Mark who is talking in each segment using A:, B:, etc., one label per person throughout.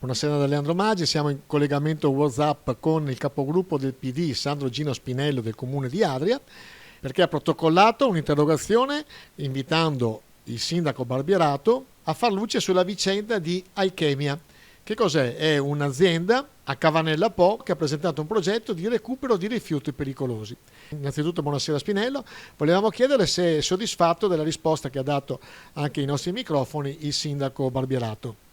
A: Buonasera da Leandro Maggi, siamo in collegamento WhatsApp con il capogruppo del PD Sandro Gino Spinello del comune di Adria, perché ha protocollato un'interrogazione invitando il sindaco Barbierato a far luce sulla vicenda di Alchemia. Che cos'è? È un'azienda a Cavanella Po che ha presentato un progetto di recupero di rifiuti pericolosi. Innanzitutto buonasera Spinello, volevamo chiedere se è soddisfatto della risposta che ha dato anche ai nostri microfoni il sindaco Barbierato.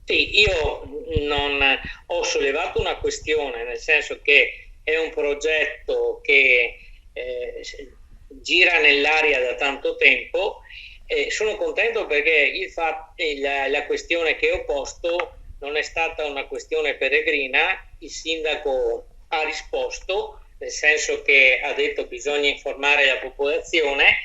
B: Sì, io non ho sollevato una questione, nel senso che è un progetto che gira nell'aria da tanto tempo. Sono contento perché la questione che ho posto non è stata una questione peregrina. Il sindaco ha risposto, nel senso che ha detto bisogna informare la popolazione,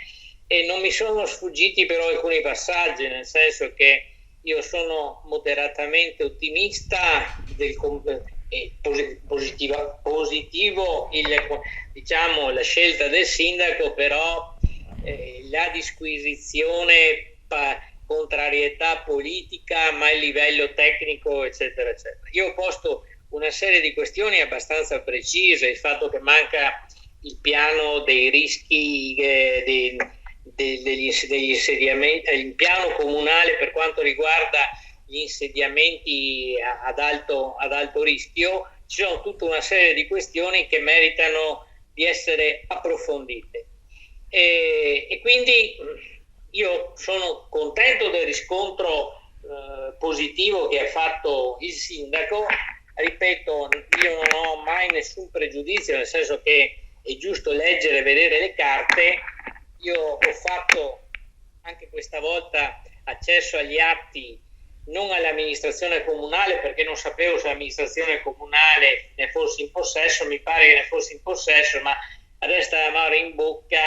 B: e non mi sono sfuggiti però alcuni passaggi, nel senso che io sono moderatamente ottimista positivo la scelta del sindaco, però la disquisizione, contrarietà politica, ma il livello tecnico, eccetera, eccetera. Io ho posto una serie di questioni abbastanza precise: il fatto che manca il piano dei rischi degli insediamenti, il piano comunale per quanto riguarda gli insediamenti ad alto rischio. Ci sono tutta una serie di questioni che meritano di essere approfondite, e quindi io sono contento del riscontro positivo che ha fatto il sindaco. Ripeto, io non ho mai nessun pregiudizio, nel senso che è giusto leggere e vedere le carte. Io ho fatto anche questa volta accesso agli atti non all'amministrazione comunale, perché non sapevo se l'amministrazione comunale ne fosse in possesso. Mi pare che ne fosse in possesso, ma resta l'amaro in bocca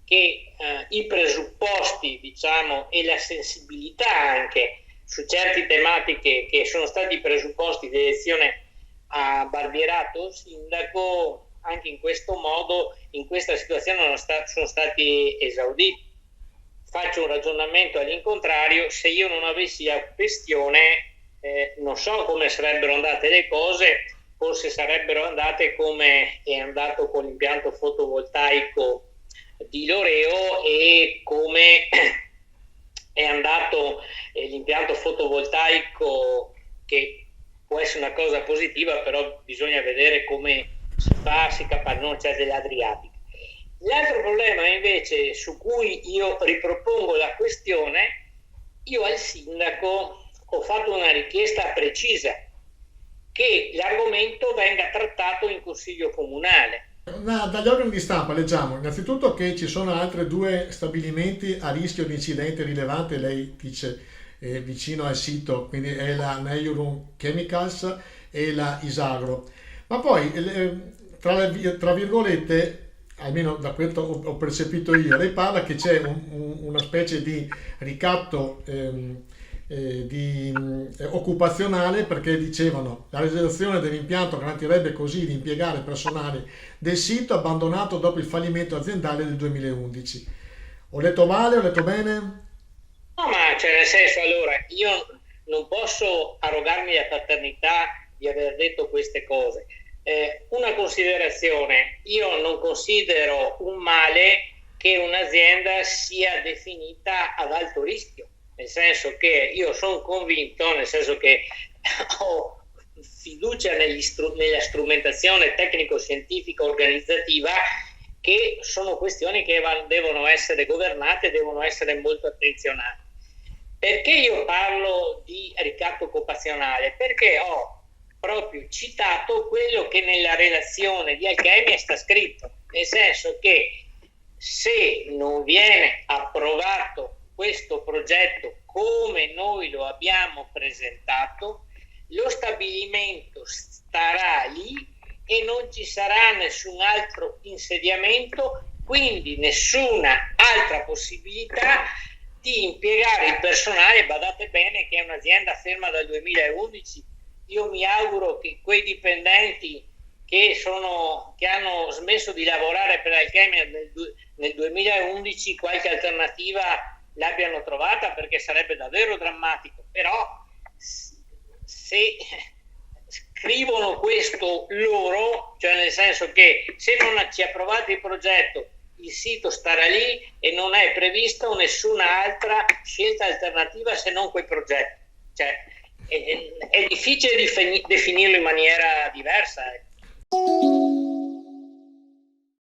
B: che i presupposti, diciamo, e la sensibilità anche su certe tematiche che sono stati presupposti di elezione a Barbierato sindaco, anche in questo modo, in questa situazione sono stati esauditi. Faccio un ragionamento all'incontrario: se io non avessi la questione, non so come sarebbero andate le cose. Forse sarebbero andate come è andato con l'impianto fotovoltaico di Loreo e come è andato l'impianto fotovoltaico, che può essere una cosa positiva, però bisogna vedere come si Capannoccia dell'Adriatico. L'altro problema invece su cui io ripropongo la questione: io al sindaco ho fatto una richiesta precisa, che l'argomento venga trattato in consiglio comunale.
A: Dagli organi di stampa leggiamo innanzitutto che ci sono altri due stabilimenti a rischio di incidente rilevante, lei dice vicino al sito, quindi è la Neyurum Chemicals e la Isagro. Ma poi, tra virgolette, almeno da questo ho percepito io, lei parla che c'è una specie di ricatto occupazionale, perché dicevano la realizzazione dell'impianto garantirebbe così di impiegare personale del sito abbandonato dopo il fallimento aziendale del 2011. Ho letto male, ho letto bene?
B: No, ma cioè, nel senso, allora, io non posso arrogarmi la paternità di aver detto queste cose. Una considerazione: io non considero un male che un'azienda sia definita ad alto rischio, nel senso che io sono convinto, nel senso che ho fiducia nella strumentazione tecnico-scientifica organizzativa, che sono questioni che devono essere governate, devono essere molto attenzionate. Perché io parlo di ricatto occupazionale? Perché ho proprio citato quello che nella relazione di Alchemia sta scritto, nel senso che se non viene approvato questo progetto come noi lo abbiamo presentato, lo stabilimento starà lì e non ci sarà nessun altro insediamento, quindi nessuna altra possibilità di impiegare il personale. Badate bene che è un'azienda ferma dal 2011. Io mi auguro che quei dipendenti che hanno smesso di lavorare per Alchemia nel 2011 qualche alternativa l'abbiano trovata, perché sarebbe davvero drammatico. Però se scrivono questo loro, cioè nel senso che se non ci approvate il progetto, il sito starà lì e non è prevista nessuna altra scelta alternativa se non quel progetto. Cioè, è difficile definirlo in maniera diversa.